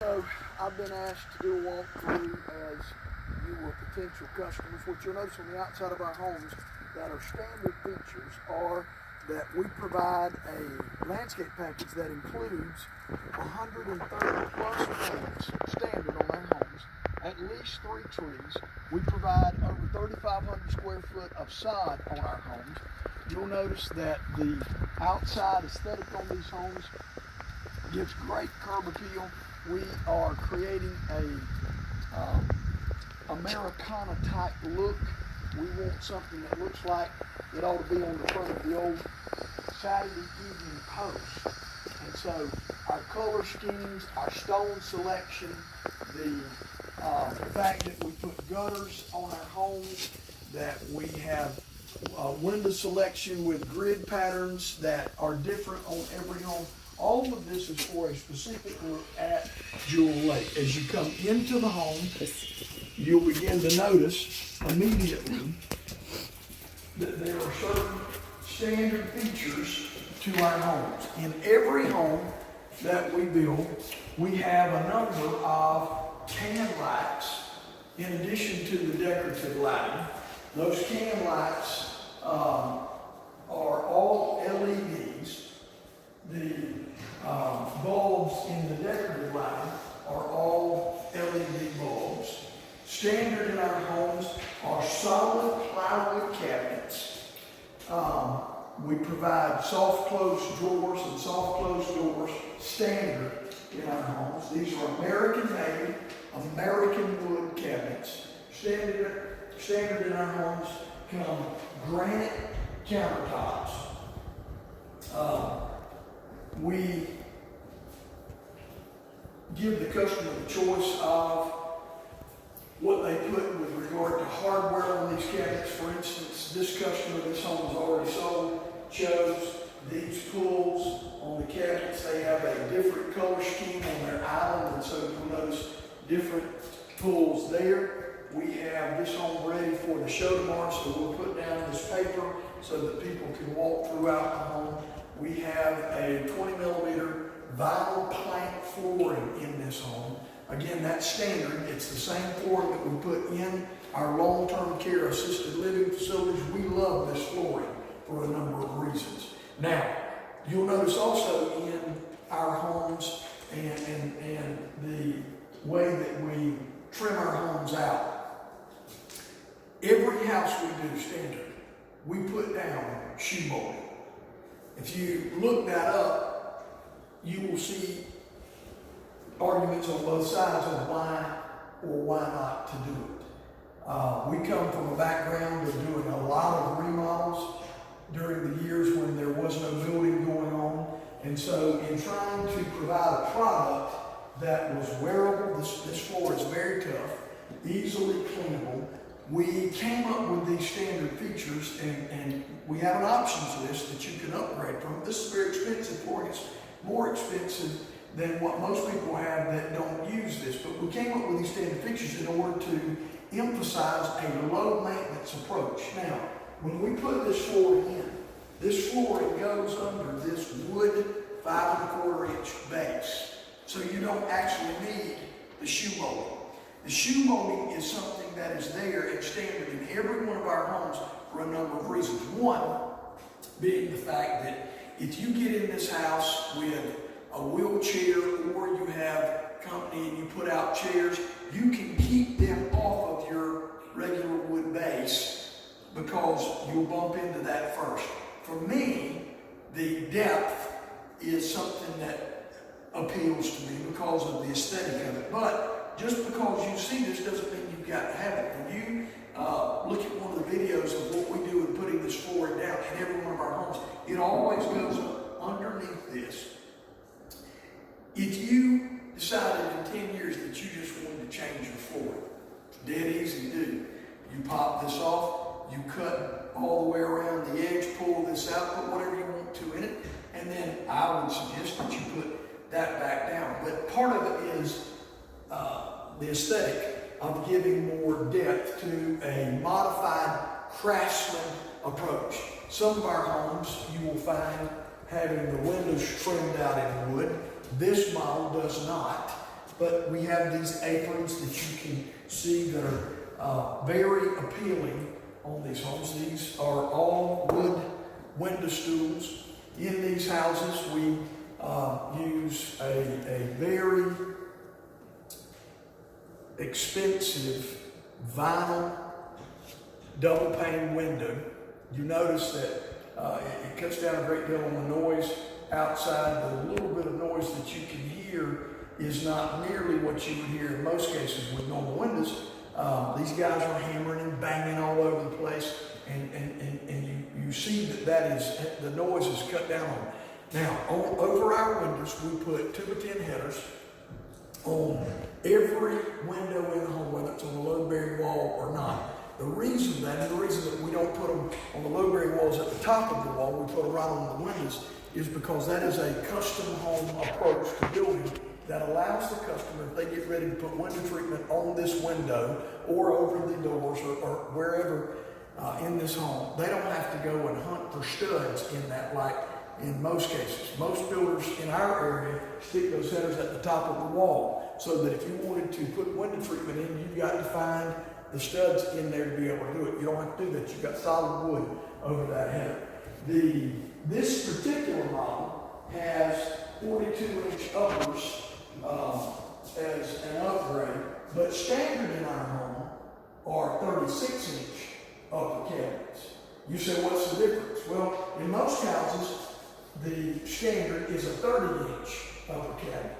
So I've been asked to do a walkthrough as you were potential customers. What you'll notice on the outside of our homes that are standard features are that we provide a landscape package that includes 130 plus plants standard on our homes, at least 3 trees. We provide over 3,500 square foot of sod on our homes. You'll notice that the outside aesthetic on these homes gives great curb appeal. We are creating a Americana type look. We want something that looks like it ought to be on the front of the old Saturday Evening Post. And so our color schemes, our stone selection, the fact that we put gutters on our homes, that we have window selection with grid patterns that are different on every home. All of this is for a specific look at Jewel Lake. As you come into the home, you'll begin to notice immediately that there are certain standard features to our homes. In every home that we build, we have a number of can lights in addition to the decorative lighting. Those can lights are all LEDs. The bulbs in the decorative lighting are all LED bulbs. Standard in our homes are solid plywood cabinets. We provide soft close drawers and soft close doors standard in our homes. These are American made, American wood cabinets. Standard in our homes come granite countertops. We give the customer the choice of what they put with regard to hardware on these cabinets. For instance, this customer, this home is already sold, chose these pulls on the cabinets. They have a different color scheme on their island, and so you'll notice different pulls there. We have this home ready for the show tomorrow, so we'll put down this paper so that people can walk throughout the home. We have a 20 millimeter vinyl plank flooring in this home. Again, that's standard. It's the same flooring that we put in our long-term care assisted living facilities. We love this flooring for a number of reasons. Now, you'll notice also in our homes and the way that we trim our homes out, every house we do standard, we put down shoe molding. If you look that up, you will see arguments on both sides on why or why not to do it. We come from a background of doing a lot of remodels during the years when there was no building going on. And so in trying to provide a product that was wearable, this floor is very tough, easily cleanable. We came up with these standard features, and we have an options list that you can upgrade from. This is very expensive flooring. It's more expensive than what most people have that don't use this. But we came up with these standard features in order to emphasize a low maintenance approach. Now, when we put this flooring in, this flooring goes under this wood 5 1/4 inch base. So you don't actually need the shoe molding. The shoe molding is something that is there and standard in every one of our homes for a number of reasons. One being the fact that if you get in this house with a wheelchair or you have company and you put out chairs, you can keep them off of your regular wood base because you'll bump into that first. For me, the depth is something that appeals to me because of the aesthetic of it. But just because you see this doesn't mean you've got to have it. When you look at one of the videos of what we do in putting this flooring down in every one of our homes, it always goes up underneath this. If you decided in 10 years that you just wanted to change your flooring, it's dead easy to do. You pop this off, you cut all the way around the edge, pull this out, put whatever you want to in it, and then I would suggest that you put that back down. But part of it is the aesthetic of giving more depth to a modified craftsman approach. Some of our homes you will find having the windows trimmed out in wood. This model does not. but we have these aprons that you can see that are very appealing on these homes. These are all wood window stools. In these houses, we use a very expensive vinyl double pane window. You notice that it cuts down a great deal on the noise outside. The little bit of noise that you can hear is not nearly what you would hear in most cases with normal windows. These guys are hammering and banging all over the place, and you see that the noise is cut down on. Now, over our windows, we put 2x10 headers on every window in the home, whether it's on the load-bearing wall or not. The reason that we don't put them on the load-bearing walls at the top of the wall, we put them right on the windows, is because that is a custom home approach to building that allows the customer, if they get ready to put window treatment on this window or over the doors or wherever in this home, they don't have to go and hunt for studs in that, like in most cases. Most builders in our area stick those headers at the top of the wall, so that if you wanted to put window treatment in, you've got to find the studs in there to be able to do it. You don't have to do that. You've got solid wood over that header. This particular model has 42-inch uppers as an upgrade, but standard in our home are 36-inch upper cabinets. You say, what's the difference? Well, in most houses, the standard is a 30-inch upper cabinet.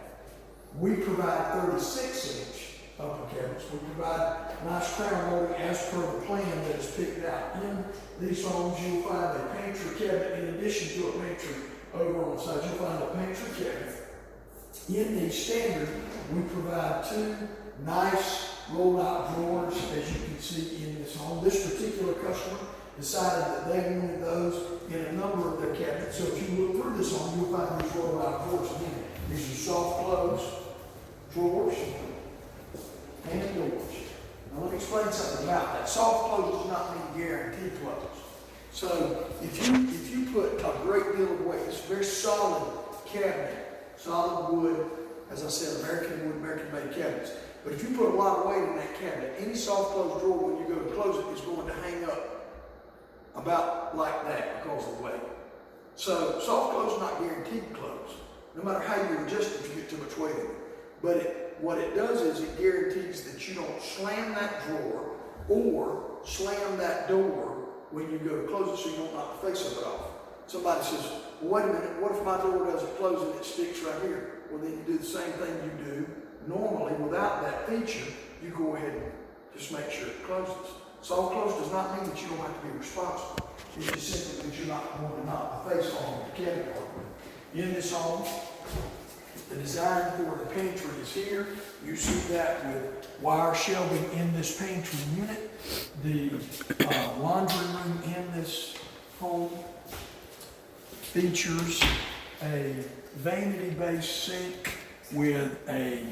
We provide 36-inch upper cabinets. We provide nice crown molding as per the plan that is picked out. In these homes, you'll find a pantry cabinet in addition to a pantry over on the side. You'll find a pantry cabinet. In the standard, we provide 2 nice roll-out drawers, as you can see in this home. This particular customer decided that they wanted those in a number of their cabinets. So if you look through this home, you'll find these roll-out drawers. Again, these are soft close drawers and doors. Now let me explain something about that. Soft close does not mean guaranteed close. So if you put a great deal of weight, it's a very solid cabinet, solid wood, as I said, American wood, American made cabinets. But if you put a lot of weight in that cabinet, any soft close drawer, when you go to close it, is going to hang up about like that because of the weight. So soft close is not guaranteed close, no matter how you adjust it if you get too much weight in it. But what it does is it guarantees that you don't slam that drawer or slam that door when you go to close it, so you don't knock the face of it off. Somebody says, well, wait a minute, what if my door doesn't close and it sticks right here? Well, then you do the same thing you do normally without that feature. You go ahead and just make sure it closes. Soft close does not mean that you don't have to be responsible. It's just simply that you're not going to knock the face off the cabinet. In this home, the design for the pantry is here. You see that with wire shelving in this pantry unit. The laundry room in this home features a vanity-based sink with a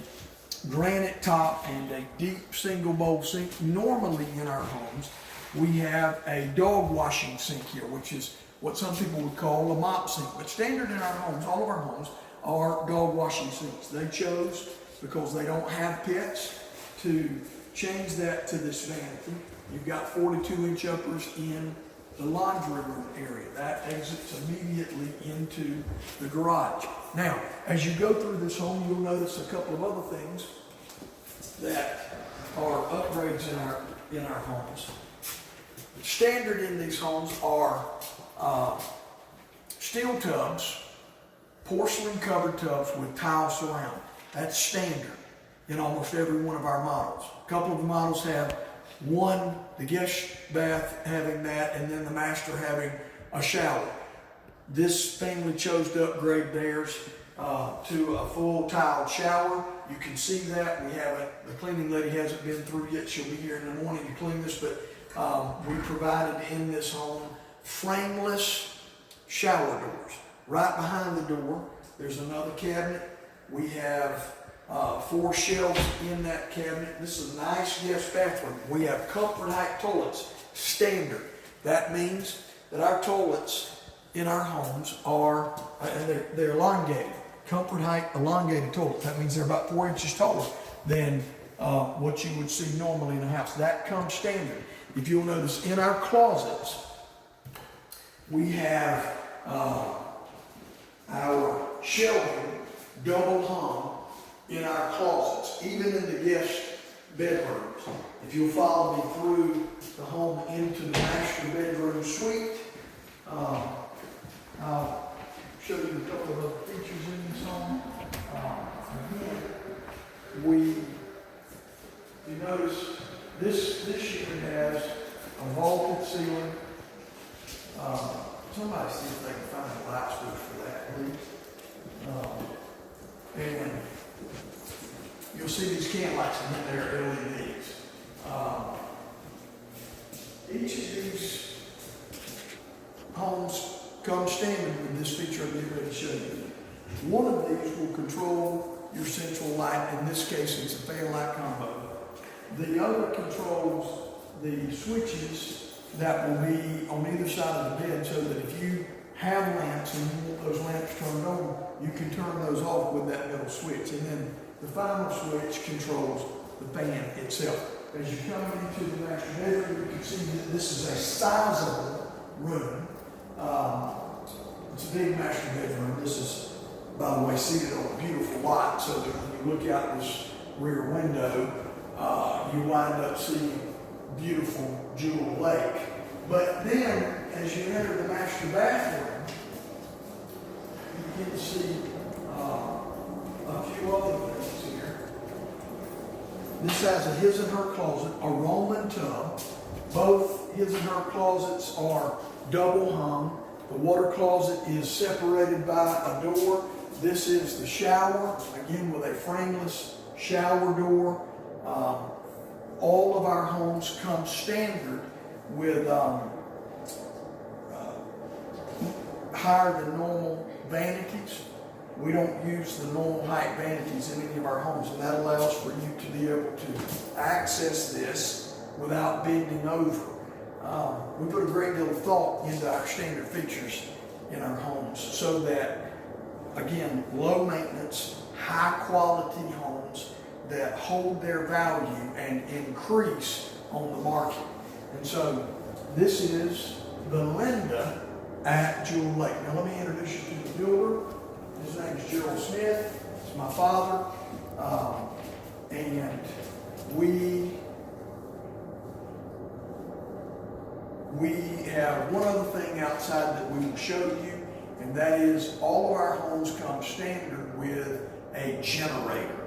granite top and a deep single bowl sink. Normally in our homes, we have a dog washing sink here, which is what some people would call a mop sink. But standard in our homes, all of our homes, are dog washing sinks. They chose, because they don't have pets, to change that to this vanity. You've got 42-inch uppers in the laundry room area. That exits immediately into the garage. Now, as you go through this home, you'll notice a couple of other things that are upgrades in our homes. Standard in these homes are steel tubs, porcelain covered tubs with tile surround. That's standard in almost every one of our models. A couple of the models have the guest bath having that, and then the master having a shower. This family chose to upgrade theirs to a full tiled shower. You can see that. The cleaning lady hasn't been through yet. She'll be here in the morning to clean this, but we provided in this home frameless shower doors. Right behind the door, there's another cabinet. We have 4 shelves in that cabinet. This is a nice guest bathroom. We have comfort height toilets, standard. That means that our toilets in our homes are, and they're elongated. comfort height elongated toilet. That means they're about 4 inches taller than what you would see normally in a house. That comes standard. If you'll notice in our closets, we have our shelving double hung in our closets, even in the guest bedrooms. If you'll follow me through the home into the master bedroom suite, I'll show you a couple of other features in this home. Again, you notice this unit has a vaulted ceiling. Somebody see if they can find a light switch for that, please. And you'll see these can lights in there, LEDs. Each of these homes come standard with this feature I'm getting ready to show you. One of these will control your central light. In this case, it's a fan light combo. The other controls the switches that will be on either side of the bed, so that if you have lamps and you want those lamps turned on, you can turn those off with that middle switch. And then the final switch controls the fan itself. As you come into the master bedroom, you can see that this is a sizable room. It's a big master bedroom. This is, by the way, seated on a beautiful lot, so that when you look out this rear window, you wind up seeing beautiful Jewel Lake. But then, as you enter the master bathroom, you can see a few other things here. This has a his and her closet, a Roman tub. Both his and her closets are double hung. The water closet is separated by a door. This is the shower, again with a frameless shower door. All of our homes come standard with higher than normal vanities. We don't use the normal height vanities in any of our homes, and that allows for you to be able to access this without bending over. We put a great deal of thought into our standard features in our homes so that, again, low maintenance, high quality homes that hold their value and increase on the market. And so this is the Linda at Jewel Lake. Now let me introduce you to the builder. His name is Gerald Smith. He's my father. And we have one other thing outside that we will show you, and that is all of our homes come standard with a generator.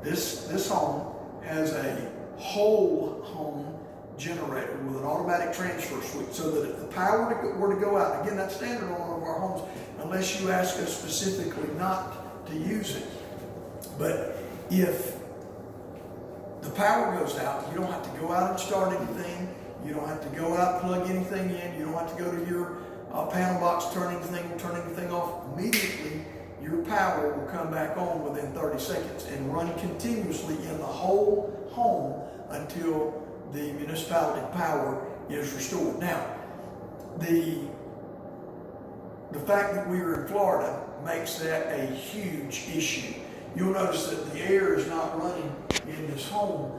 This home has a whole home generator with an automatic transfer switch, so that if the power were to go out, again, that's standard on all of our homes, unless you ask us specifically not to use it. But if the power goes out, you don't have to go out and start anything. You don't have to go out and plug anything in. You don't have to go to your panel box, turn anything off. Immediately, your power will come back on within 30 seconds and run continuously in the whole home until the municipality power is restored. Now, the fact that we are in Florida makes that a huge issue. You'll notice that the air is not running in this home,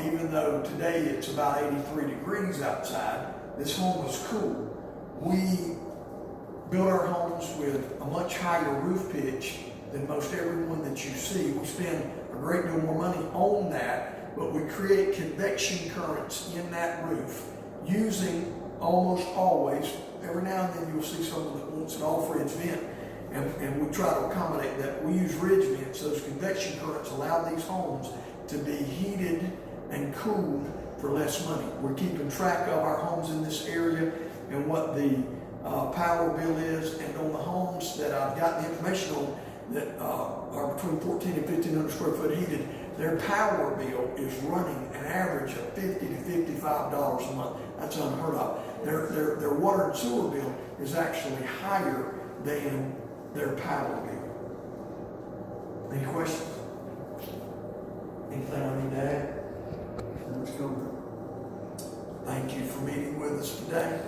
even though today it's about 83 degrees outside. This home is cool. We build our homes with a much higher roof pitch than most everyone that you see. We spend a great deal more money on that, but we create convection currents in that roof using almost always, every now and then you'll see someone that wants an all-fridge vent, and we try to accommodate that. We use ridge vents. Those convection currents allow these homes to be heated and cooled for less money. We're keeping track of our homes in this area and what the power bill is, and on the homes that I've gotten information on that are between 14 and 1,500 square foot heated, their power bill is running an average of $50 to $55 a month. That's unheard of. Their water and sewer bill is actually higher than their power bill. Any questions? Anything I need to add? Let's go. Thank you for meeting with us today.